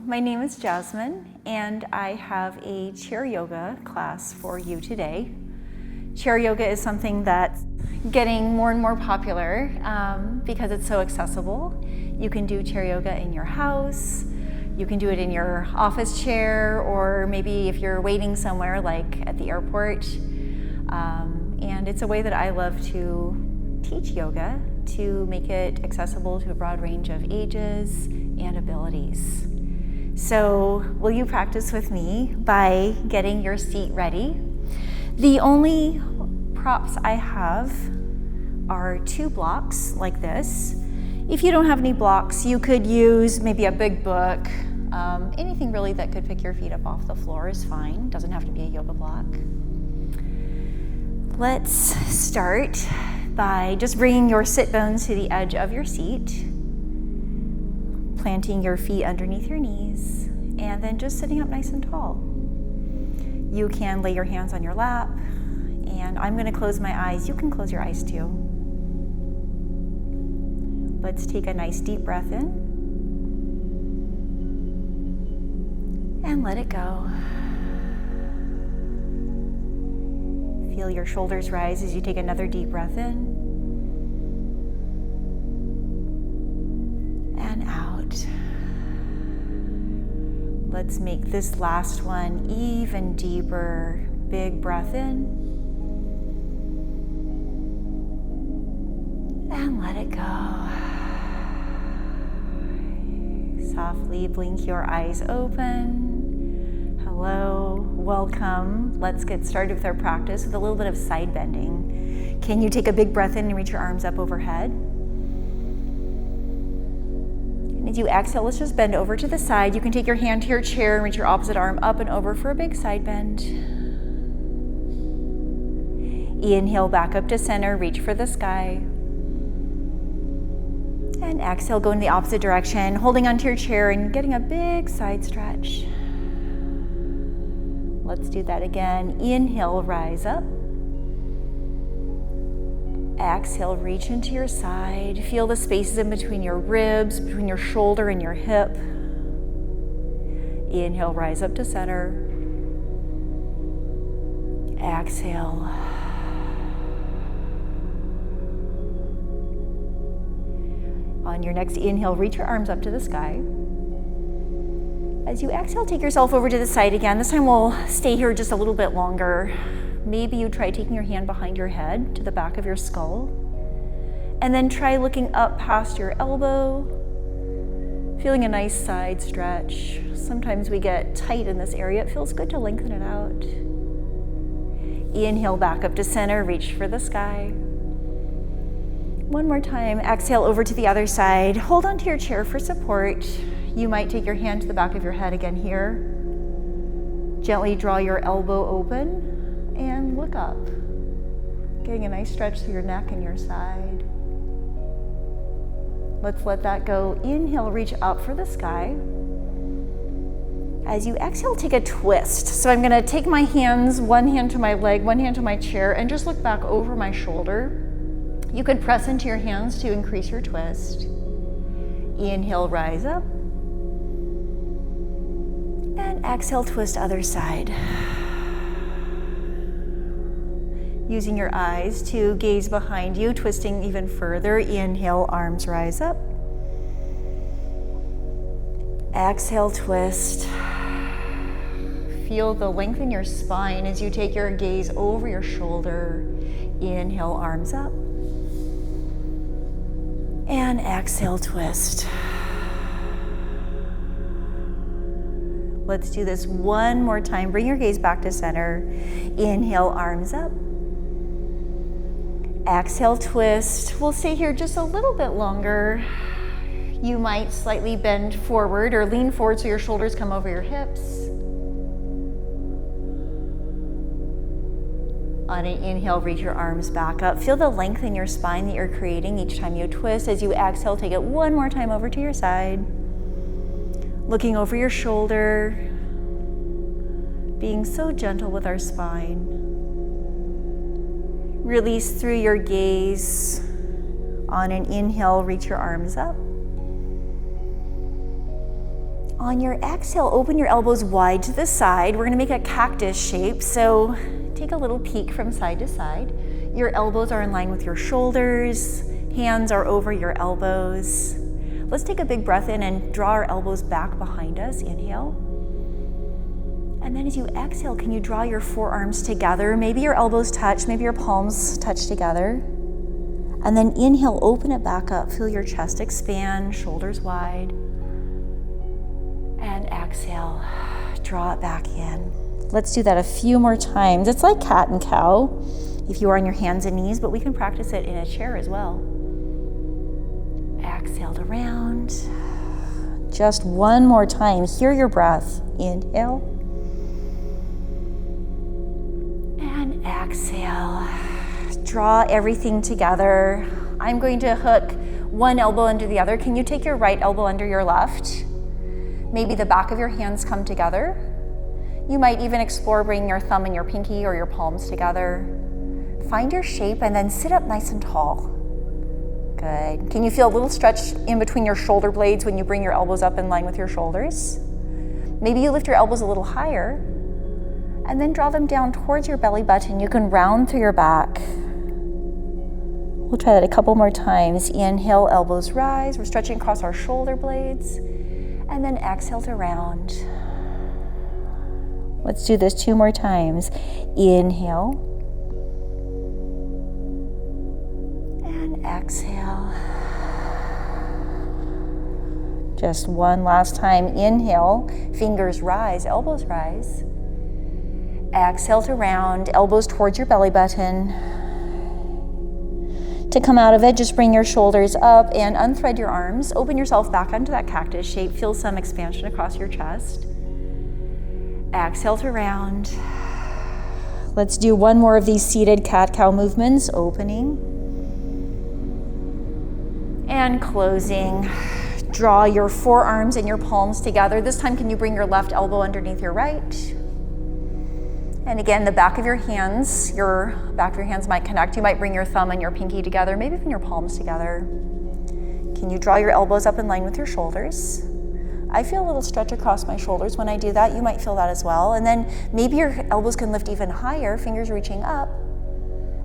my name is Jasmin, and I have a chair yoga class for you today. Chair yoga is something that's getting more and more popular because it's so accessible. You can do chair yoga in your house, you can do it in your office chair, or maybe if you're waiting somewhere like at the airport. And it's a way that I love to teach yoga to make it accessible to a broad range of ages and abilities. So will you practice with me by getting your seat ready? The only props I have are 2 blocks like this. If you don't have any blocks, you could use maybe a big book. Anything really that could pick your feet up off the floor is fine. Doesn't have to be a yoga block. Let's start by just bringing your sit bones to the edge of your seat, planting your feet underneath your knees, and then just sitting up nice and tall. You can lay your hands on your lap, and I'm going to close my eyes. You can close your eyes too. Let's take a nice deep breath in and let it go. Feel your shoulders rise as you take another deep breath in and out. Let's make this last one even deeper. Big breath in and let it go. Softly blink your eyes open. Hello, welcome. Let's get started with our practice with a little bit of side bending. Can you take a big breath in and reach your arms up overhead? And as you exhale, let's just bend over to the side. You can take your hand to your chair and reach your opposite arm up and over for a big side bend. Inhale back up to center, reach for the sky. And exhale, go in the opposite direction, holding onto your chair and getting a big side stretch. Let's do that again. Inhale, rise up. Exhale, reach into your side. Feel the spaces in between your ribs, between your shoulder and your hip. Inhale, rise up to center. Exhale. On your next inhale, reach your arms up to the sky. As you exhale, take yourself over to the side again. This time we'll stay here just a little bit longer. Maybe you try taking your hand behind your head to the back of your skull. And then try looking up past your elbow, feeling a nice side stretch. Sometimes we get tight in this area. It feels good to lengthen it out. Inhale back up to center, reach for the sky. One more time, exhale over to the other side. Hold onto your chair for support. You might take your hand to the back of your head again here. Gently draw your elbow open and look up. Getting a nice stretch through your neck and your side. Let's let that go. Inhale, reach up for the sky. As you exhale, take a twist. So I'm gonna take my hands, one hand to my leg, one hand to my chair, and just look back over my shoulder. You could press into your hands to increase your twist. Inhale, rise up. And exhale, twist other side. Using your eyes to gaze behind you, twisting even further. Inhale, arms rise up. Exhale, twist. Feel the length in your spine as you take your gaze over your shoulder. Inhale, arms up. And exhale, twist. Let's do this one more time. Bring your gaze back to center. Inhale, arms up. Exhale, twist. We'll stay here just a little bit longer. You might slightly bend forward or lean forward so your shoulders come over your hips. On an inhale, reach your arms back up. Feel the length in your spine that you're creating each time you twist. As you exhale, take it one more time over to your side. Looking over your shoulder, being so gentle with our spine. Release through your gaze. On an inhale, reach your arms up. On your exhale, open your elbows wide to the side. We're gonna make a cactus shape, so take a little peek from side to side. Your elbows are in line with your shoulders, hands are over your elbows. Let's take a big breath in and draw our elbows back behind us. Inhale. And then as you exhale, can you draw your forearms together? Maybe your elbows touch, maybe your palms touch together. And then inhale, open it back up. Feel your chest expand, shoulders wide. And exhale, draw it back in. Let's do that a few more times. It's like cat and cow if you are on your hands and knees, but we can practice it in a chair as well. Exhale to round. Just one more time. Hear your breath. Inhale. And exhale. Draw everything together. I'm going to hook one elbow under the other. Can you take your right elbow under your left? Maybe the back of your hands come together. You might even explore bringing your thumb and your pinky or your palms together. Find your shape and then sit up nice and tall. Good. Can you feel a little stretch in between your shoulder blades when you bring your elbows up in line with your shoulders? Maybe you lift your elbows a little higher and then draw them down towards your belly button. You can round through your back. We'll try that a couple more times. Inhale, elbows rise. We're stretching across our shoulder blades. And then exhale to round. Let's do this 2 more times. Inhale. And exhale. Just one last time. Inhale, fingers rise, elbows rise. Exhale to round, elbows towards your belly button. To come out of it, just bring your shoulders up and unthread your arms. Open yourself back onto that cactus shape. Feel some expansion across your chest. Exhale to round. Let's do one more of these seated cat-cow movements. Opening and closing. Draw your forearms and your palms together. This time, can you bring your left elbow underneath your right? And again, the back of your hands might connect. You might bring your thumb and your pinky together, maybe even your palms together. Can you draw your elbows up in line with your shoulders? I feel a little stretch across my shoulders when I do that. You might feel that as well. And then maybe your elbows can lift even higher, fingers reaching up,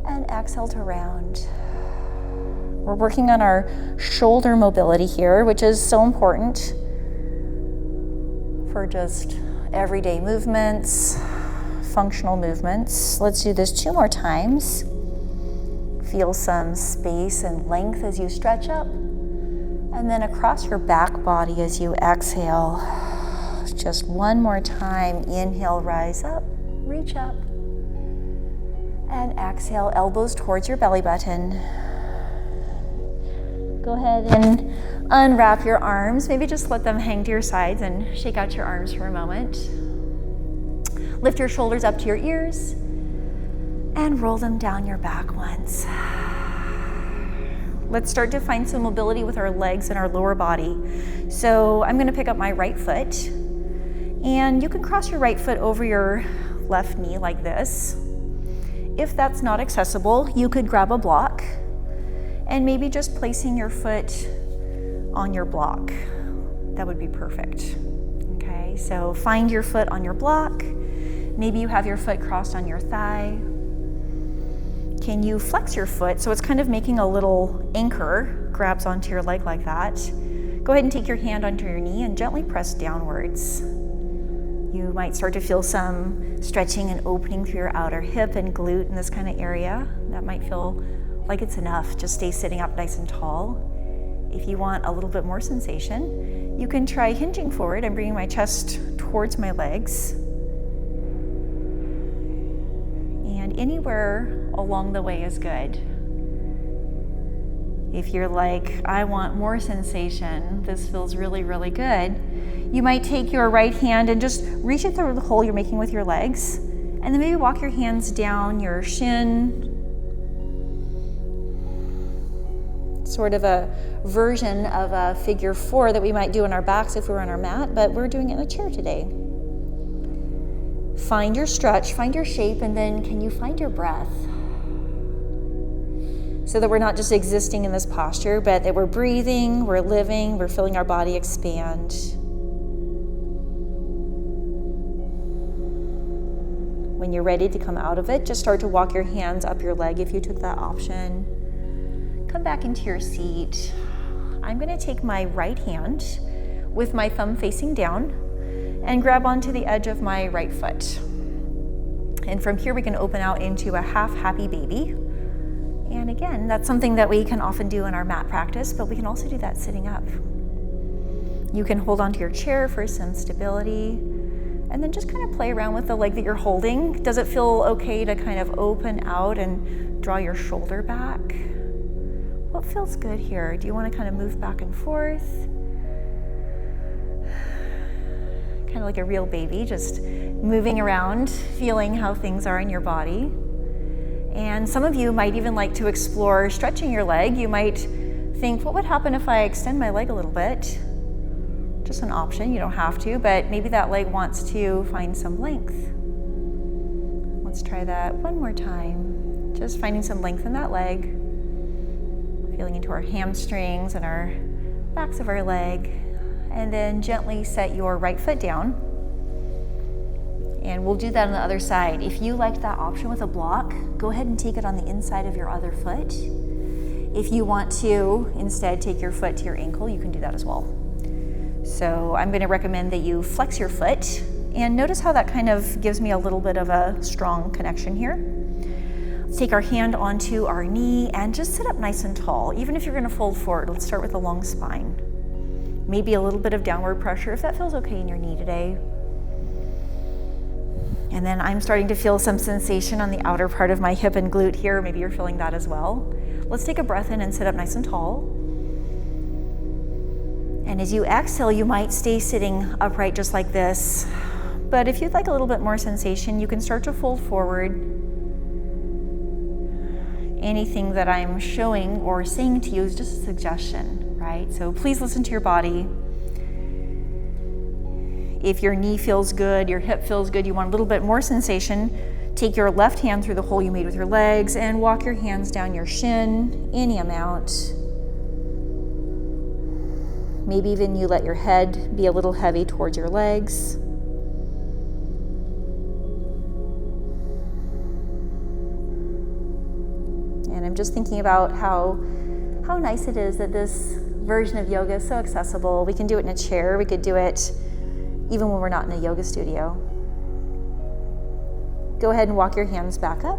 and exhale to round. We're working on our shoulder mobility here, which is so important for just everyday movements, functional movements. Let's do this 2 more times. Feel some space and length as you stretch up, and then across your back body as you exhale. Just one more time. Inhale, rise up, reach up, and exhale, elbows towards your belly button. Go ahead and unwrap your arms. Maybe just let them hang to your sides and shake out your arms for a moment. Lift your shoulders up to your ears and roll them down your back once. Let's start to find some mobility with our legs and our lower body. So I'm going to pick up my right foot, and you can cross your right foot over your left knee like this. If that's not accessible, you could grab a block and maybe just placing your foot on your block. That would be perfect. Okay, so find your foot on your block. Maybe you have your foot crossed on your thigh. Can you flex your foot so it's kind of making a little anchor, grabs onto your leg like that. Go ahead and take your hand onto your knee and gently press downwards. You might start to feel some stretching and opening through your outer hip and glute in this kind of area. That might feel like it's enough. Just stay sitting up nice and tall. If you want a little bit more sensation, you can try hinging forward and bringing my chest towards my legs. And anywhere along the way is good. If you're like, I want more sensation, this feels really, really good, you might take your right hand and just reach it through the hole you're making with your legs, and then maybe walk your hands down your shin, sort of a version of a figure 4 that we might do on our backs if we were on our mat, but we're doing it in a chair today. Find your stretch, find your shape, and then can you find your breath? So that we're not just existing in this posture, but that we're breathing, we're living, we're feeling our body expand. When you're ready to come out of it, just start to walk your hands up your leg if you took that option. Come back into your seat. I'm going to take my right hand with my thumb facing down and grab onto the edge of my right foot. And from here we can open out into a half happy baby. And again, that's something that we can often do in our mat practice, but we can also do that sitting up. You can hold onto your chair for some stability. And then just kind of play around with the leg that you're holding. Does it feel okay to kind of open out and draw your shoulder back? What feels good here? Do you want to kind of move back and forth? Kind of like a real baby, just moving around, feeling how things are in your body. And some of you might even like to explore stretching your leg. You might think, what would happen if I extend my leg a little bit? Just an option, you don't have to, but maybe that leg wants to find some length. Let's try that one more time. Just finding some length in that leg, feeling into our hamstrings and our backs of our leg, and then gently set your right foot down. And we'll do that on the other side. If you liked that option with a block, go ahead and take it on the inside of your other foot. If you want to instead take your foot to your ankle, you can do that as well. So I'm going to recommend that you flex your foot, and notice how that kind of gives me a little bit of a strong connection here. Let's take our hand onto our knee and just sit up nice and tall. Even if you're going to fold forward, let's start with a long spine. Maybe a little bit of downward pressure if that feels okay in your knee today. And then I'm starting to feel some sensation on the outer part of my hip and glute here. Maybe you're feeling that as well. Let's take a breath in and sit up nice and tall. And as you exhale, you might stay sitting upright just like this. But if you'd like a little bit more sensation, you can start to fold forward. Anything that I'm showing or saying to you is just a suggestion, right? So please listen to your body. If your knee feels good, your hip feels good, you want a little bit more sensation, take your left hand through the hole you made with your legs and walk your hands down your shin, any amount. Maybe even you let your head be a little heavy towards your legs. And I'm just thinking about how nice it is that this version of yoga is so accessible. We can do it in a chair. We could do it even when we're not in a yoga studio. Go ahead and walk your hands back up.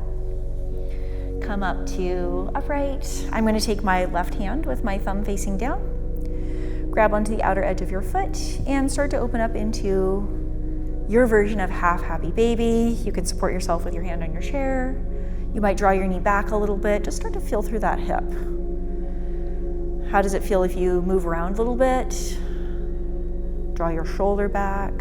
Come up to upright. I'm going to take my left hand with my thumb facing down. Grab onto the outer edge of your foot and start to open up into your version of half happy baby. You can support yourself with your hand on your chair. You might draw your knee back a little bit. Just start to feel through that hip. How does it feel if you move around a little bit? Draw your shoulder back.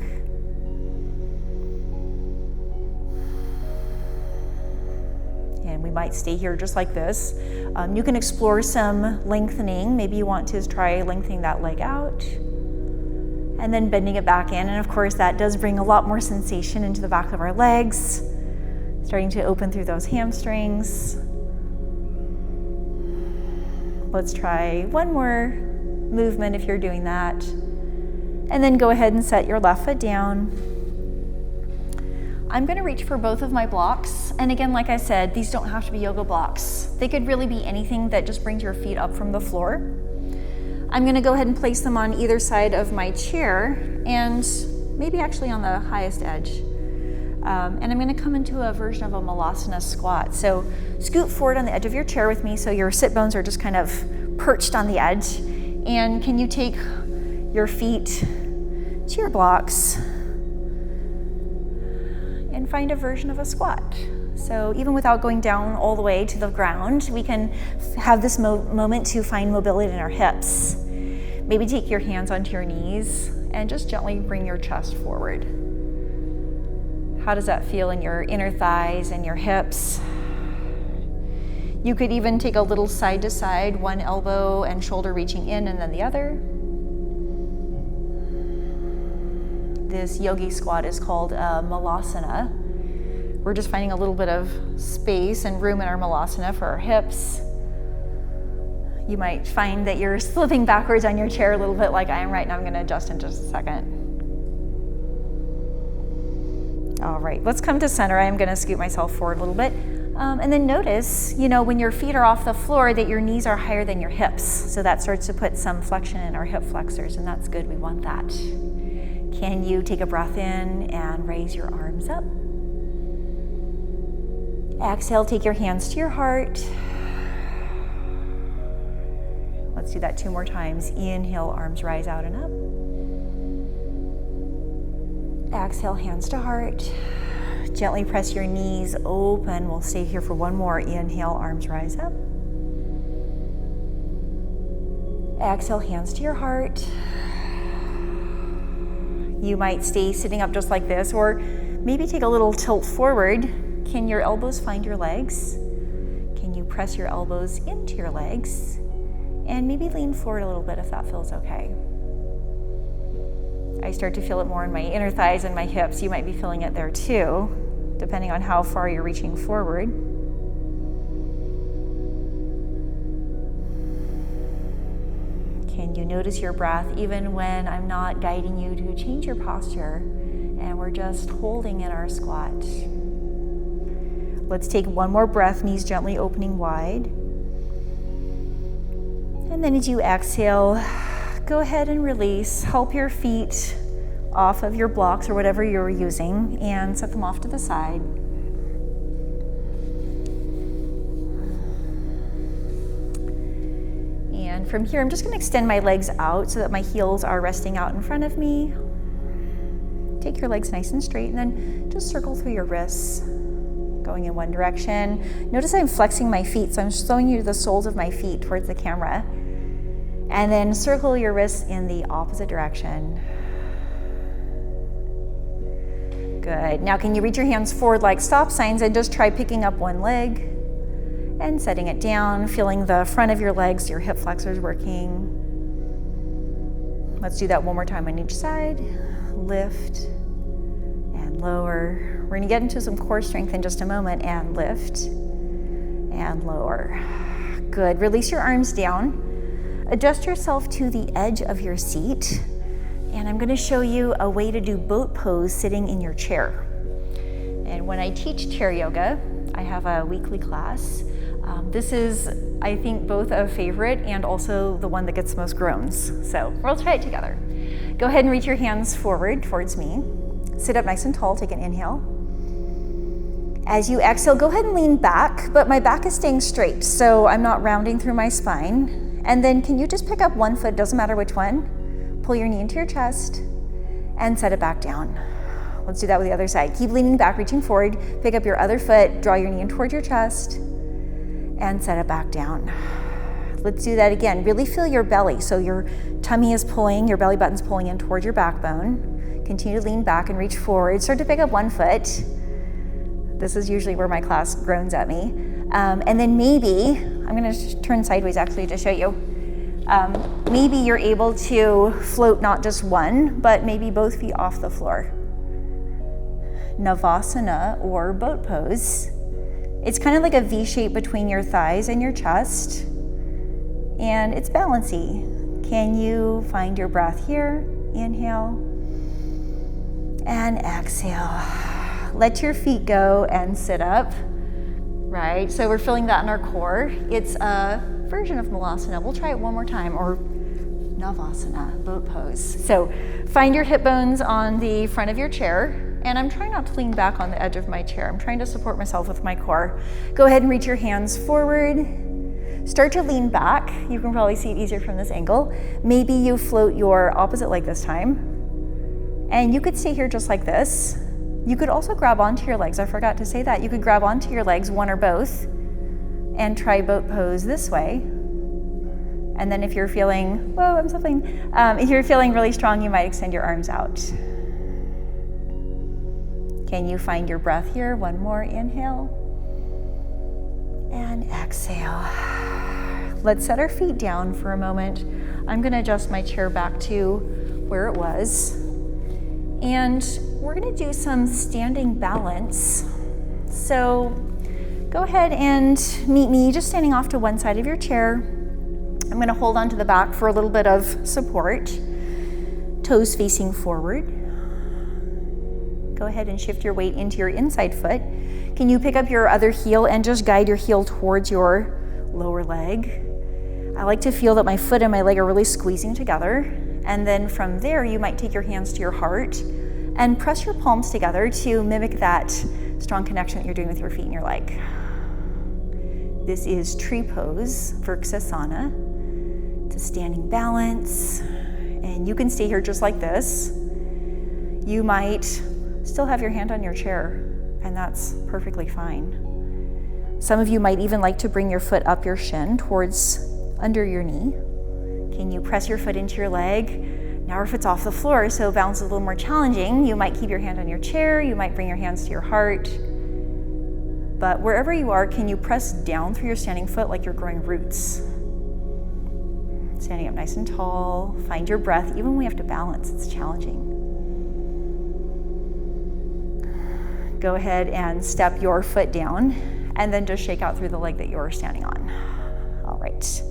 And we might stay here just like this. You can explore some lengthening. Maybe you want to try lengthening that leg out and then bending it back in. And of course, that does bring a lot more sensation into the back of our legs, starting to open through those hamstrings. Let's try one more movement if you're doing that. And then go ahead and set your left foot down. I'm going to reach for both of my blocks. And again, like I said, these don't have to be yoga blocks. They could really be anything that just brings your feet up from the floor. I'm going to go ahead and place them on either side of my chair and maybe actually on the highest edge. And I'm going to come into a version of a malasana squat. So scoot forward on the edge of your chair with me so your sit bones are just kind of perched on the edge. And can you take your feet to your blocks and find a version of a squat? So even without going down all the way to the ground, we can have this moment to find mobility in our hips. Maybe take your hands onto your knees and just gently bring your chest forward. How does that feel in your inner thighs and your hips? You could even take a little side to side, one elbow and shoulder reaching in and then the other. This yogi squat is called malasana. We're just finding a little bit of space and room in our malasana for our hips. You might find that you're slipping backwards on your chair a little bit like I am right now. I'm going to adjust in just a second. All right, let's come to center. I'm gonna scoot myself forward a little bit. And then notice, when your feet are off the floor, that your knees are higher than your hips. So that starts to put some flexion in our hip flexors, and that's good, we want that. Can you take a breath in and raise your arms up? Exhale, take your hands to your heart. Let's do that 2 more times. Inhale, arms rise out and up. Exhale, hands to heart. Gently press your knees open. We'll stay here for 1 more. Inhale, arms rise up. Exhale, hands to your heart. You might stay sitting up just like this, or maybe take a little tilt forward. Can your elbows find your legs? Can you press your elbows into your legs? And maybe lean forward a little bit if that feels okay. I start to feel it more in my inner thighs and my hips. You might be feeling it there too, depending on how far you're reaching forward. Can you notice your breath even when I'm not guiding you to change your posture and we're just holding in our squat? Let's take 1 more breath, knees gently opening wide. And then as you exhale, go ahead and release. Help your feet off of your blocks or whatever you're using and set them off to the side. And from here, I'm just going to extend my legs out so that my heels are resting out in front of me. Take your legs nice and straight and then just circle through your wrists, going in one direction. Notice I'm flexing my feet, so I'm showing you the soles of my feet towards the camera. And then circle your wrists in the opposite direction. Good. Now can you reach your hands forward like stop signs and just try picking up 1 leg and setting it down, feeling the front of your legs, your hip flexors working. Let's do that 1 more time on each side. Lift and lower. We're gonna get into some core strength in just a moment, and lift and lower. Good. Release your arms down. Adjust yourself to the edge of your seat, and I'm going to show you a way to do boat pose sitting in your chair. And when I teach chair yoga, I have a weekly class. This is, I think, both a favorite and also the one that gets the most groans. So we'll try it together. Go ahead and reach your hands forward towards me. Sit up nice and tall, take an inhale. As you exhale, go ahead and lean back, but my back is staying straight, so I'm not rounding through my spine. And then can you just pick up 1 foot, doesn't matter which one, pull your knee into your chest and set it back down. Let's do that with the other side. Keep leaning back, reaching forward, pick up your other foot, draw your knee in towards your chest and set it back down. Let's do that again. Really feel your belly. So your tummy is pulling, your belly button's pulling in towards your backbone. Continue to lean back and reach forward. Start to pick up 1 foot. This is usually where my class groans at me. And then maybe, I'm gonna turn sideways actually to show you. Maybe you're able to float not just 1, but maybe both feet off the floor. Navasana, or boat pose. It's kind of like a V shape between your thighs and your chest, and it's balancy. Can you find your breath here? Inhale and exhale. Let your feet go and sit up. Right, so we're feeling that in our core. It's a version of Malasana. We'll try it 1 more time, or Navasana, boat pose. So find your hip bones on the front of your chair, and I'm trying not to lean back on the edge of my chair. I'm trying to support myself with my core. Go ahead and reach your hands forward. Start to lean back. You can probably see it easier from this angle. Maybe you float your opposite leg this time, and you could stay here just like this. You could also grab onto your legs. I forgot to say that. You could grab onto your legs, 1 or both, and try boat pose this way. And then if you're feeling, whoa, I'm slipping. If you're feeling really strong, you might extend your arms out. Can you find your breath here? 1 more, inhale and exhale. Let's set our feet down for a moment. I'm gonna adjust my chair back to where it was. And we're gonna do some standing balance. So go ahead and meet me just standing off to one side of your chair. I'm gonna hold onto the back for a little bit of support. Toes facing forward. Go ahead and shift your weight into your inside foot. Can you pick up your other heel and just guide your heel towards your lower leg? I like to feel that my foot and my leg are really squeezing together. And then from there, you might take your hands to your heart and press your palms together to mimic that strong connection that you're doing with your feet and your leg. This is tree pose, Vrksasana. It's a standing balance. And you can stay here just like this. You might still have your hand on your chair, and that's perfectly fine. Some of you might even like to bring your foot up your shin towards under your knee. Can you press your foot into your leg? Now our foot's off the floor, so balance is a little more challenging. You might keep your hand on your chair, you might bring your hands to your heart. But wherever you are, can you press down through your standing foot like you're growing roots? Standing up nice and tall, find your breath. Even when we have to balance, it's challenging. Go ahead and step your foot down and then just shake out through the leg that you're standing on. All right.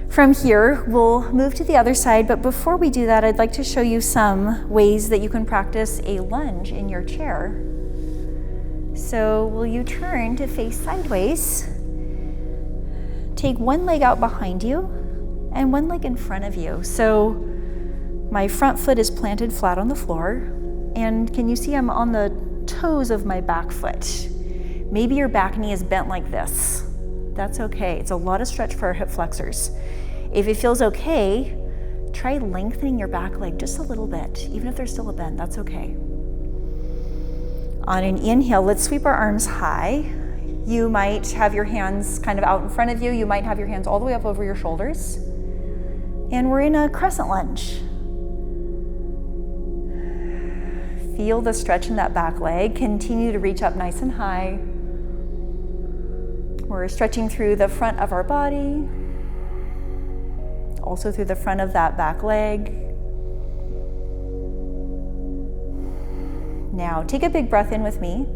From here, we'll move to the other side, but before we do that, I'd like to show you some ways that you can practice a lunge in your chair. So will you turn to face sideways? Take one leg out behind you and one leg in front of you. So my front foot is planted flat on the floor, and can you see I'm on the toes of my back foot? Maybe your back knee is bent like this. That's okay. It's a lot of stretch for our hip flexors. If it feels okay, try lengthening your back leg just a little bit. Even if there's still a bend, that's okay. On an inhale, let's sweep our arms high. You might have your hands kind of out in front of you. You might have your hands all the way up over your shoulders. And we're in a crescent lunge. Feel the stretch in that back leg. Continue to reach up nice and high. We're stretching through the front of our body, also through the front of that back leg. Now take a big breath in with me.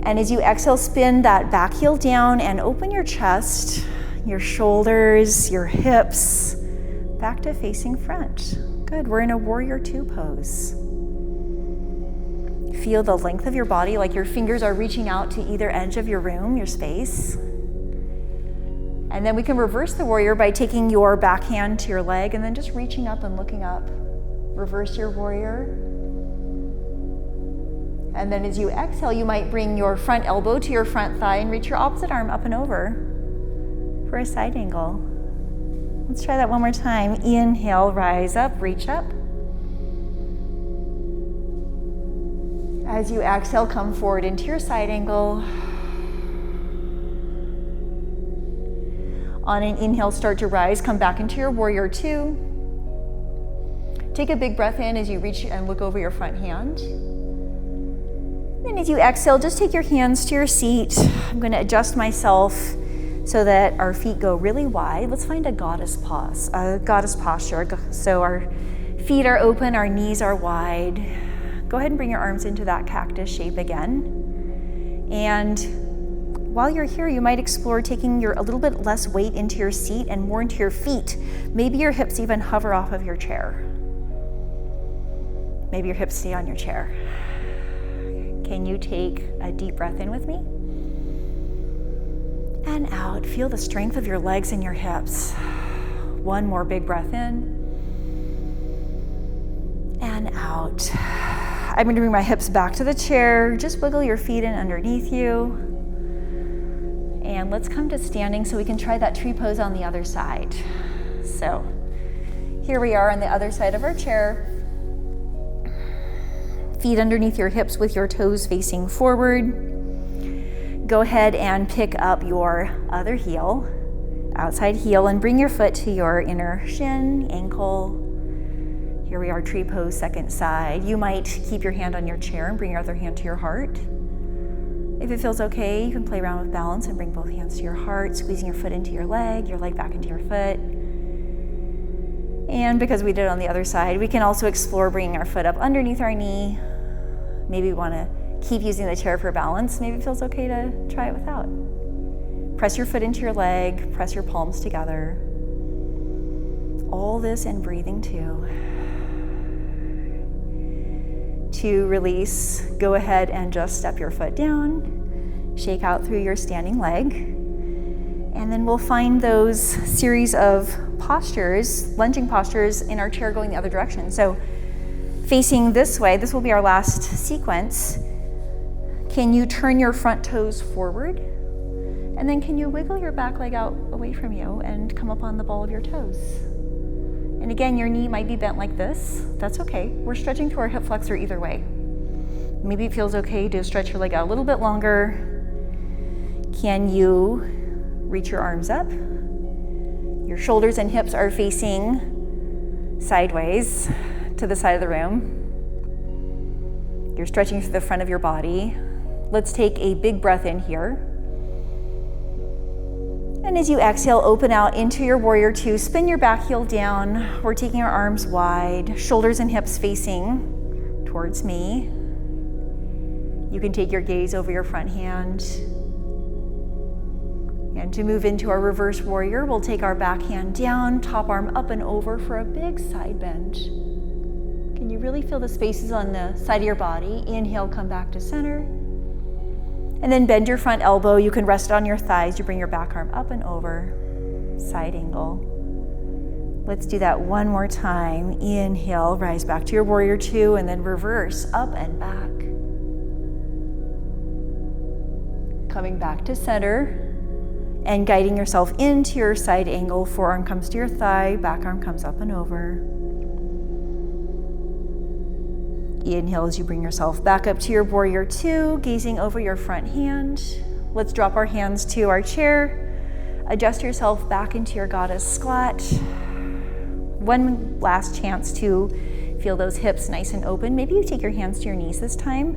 And as you exhale, spin that back heel down and open your chest, your shoulders, your hips, back to facing front. Good, we're in a warrior two pose. Feel the length of your body, like your fingers are reaching out to either edge of your room, your space. And then we can reverse the warrior by taking your back hand to your leg and then just reaching up and looking up. Reverse your warrior. And then as you exhale, you might bring your front elbow to your front thigh and reach your opposite arm up and over for a side angle. Let's try that one more time. Inhale, rise up, reach up. As you exhale, come forward into your side angle. On an inhale, start to rise, come back into your warrior two. Take a big breath in as you reach and look over your front hand. And as you exhale, just take your hands to your seat. I'm going to adjust myself so that our feet go really wide. Let's find a goddess pose, a goddess posture. So our feet are open, our knees are wide. Go ahead and bring your arms into that cactus shape again. And while you're here, you might explore taking a little bit less weight into your seat and more into your feet. Maybe your hips even hover off of your chair. Maybe your hips stay on your chair. Can you take a deep breath in with me? And out. Feel the strength of your legs and your hips. One more big breath in. And out. I'm going to bring my hips back to the chair. Just wiggle your feet in underneath you. And let's come to standing so we can try that tree pose on the other side. So here we are on the other side of our chair. Feet underneath your hips with your toes facing forward. Go ahead and pick up your other heel, outside heel, and bring your foot to your inner shin, ankle. Here we are, tree pose, second side. You might keep your hand on your chair and bring your other hand to your heart. If it feels okay, you can play around with balance and bring both hands to your heart, squeezing your foot into your leg back into your foot. And because we did it on the other side, we can also explore bringing our foot up underneath our knee. Maybe we want to keep using the chair for balance. Maybe it feels okay to try it without. Press your foot into your leg, press your palms together. All this and breathing too. to release, go ahead and just step your foot down, shake out through your standing leg, and then we'll find those series of postures, lunging postures in our chair going the other direction. So facing this way, this will be our last sequence. Can you turn your front toes forward? And then can you wiggle your back leg out away from you and come up on the ball of your toes? And again, your knee might be bent like this. That's okay. We're stretching through our hip flexor either way. Maybe it feels okay to stretch your leg out a little bit longer. Can you reach your arms up? Your shoulders and hips are facing sideways to the side of the room. You're stretching through the front of your body. Let's take a big breath in here. And as you exhale, open out into your warrior two. Spin your back heel down. We're taking our arms wide, shoulders and hips facing towards me. You can take your gaze over your front hand. And to move into our reverse warrior, we'll take our back hand down, top arm up and over for a big side bend. Can you really feel the spaces on the side of your body? Inhale, come back to center. And then bend your front elbow. You can rest on your thighs. You bring your back arm up and over, side angle. Let's do that one more time. Inhale, rise back to your warrior two, and then reverse, up and back. Coming back to center, and guiding yourself into your side angle. Forearm comes to your thigh, back arm comes up and over. Inhale as you bring yourself back up to your warrior two, gazing over your front hand. Let's drop our hands to our chair. Adjust yourself back into your goddess squat. One last chance to feel those hips nice and open. Maybe you take your hands to your knees this time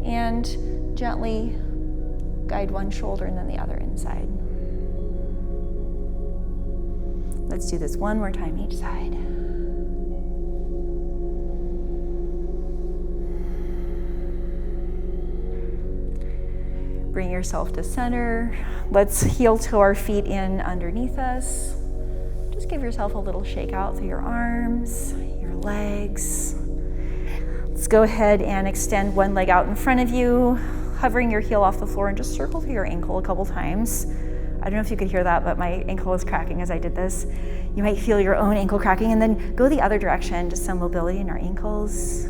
and gently guide one shoulder and then the other inside. Let's do this one more time each side. Bring yourself to center. Let's heel toe our feet in underneath us. Just give yourself a little shake out through your arms, your legs. Let's go ahead and extend one leg out in front of you, hovering your heel off the floor, and just circle through your ankle a couple times. I don't know if you could hear that, but my ankle was cracking as I did this. You might feel your own ankle cracking, and then go the other direction, just some mobility in our ankles.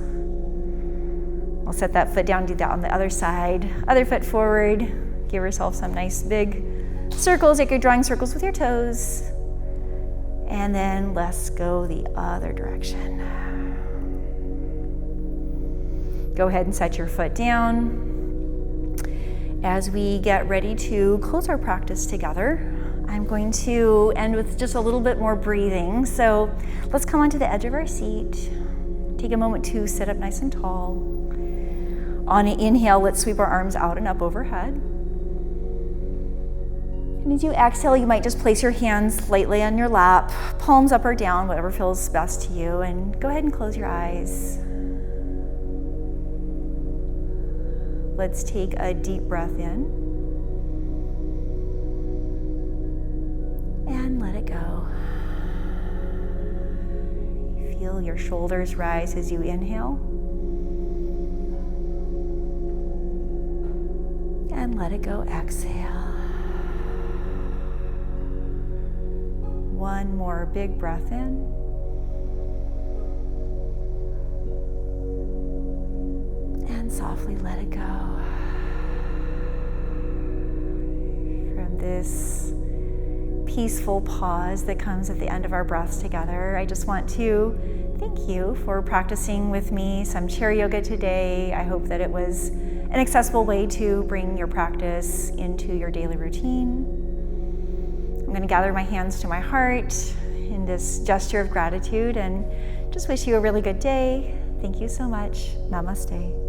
We'll set that foot down, do that on the other side. Other foot forward. Give yourself some nice big circles, like you're drawing circles with your toes. And then let's go the other direction. Go ahead and set your foot down. As we get ready to close our practice together, I'm going to end with just a little bit more breathing. So let's come onto the edge of our seat. Take a moment to sit up nice and tall. On an inhale, let's sweep our arms out and up overhead. And as you exhale, you might just place your hands lightly on your lap, palms up or down, whatever feels best to you, and go ahead and close your eyes. Let's take a deep breath in and let it go. Feel your shoulders rise as you inhale. And let it go, exhale. One more big breath in. And softly let it go. From this peaceful pause that comes at the end of our breaths together, I just want to thank you for practicing with me some chair yoga today. I hope that it was an accessible way to bring your practice into your daily routine. I'm going to gather my hands to my heart in this gesture of gratitude and just wish you a really good day. Thank you so much. Namaste.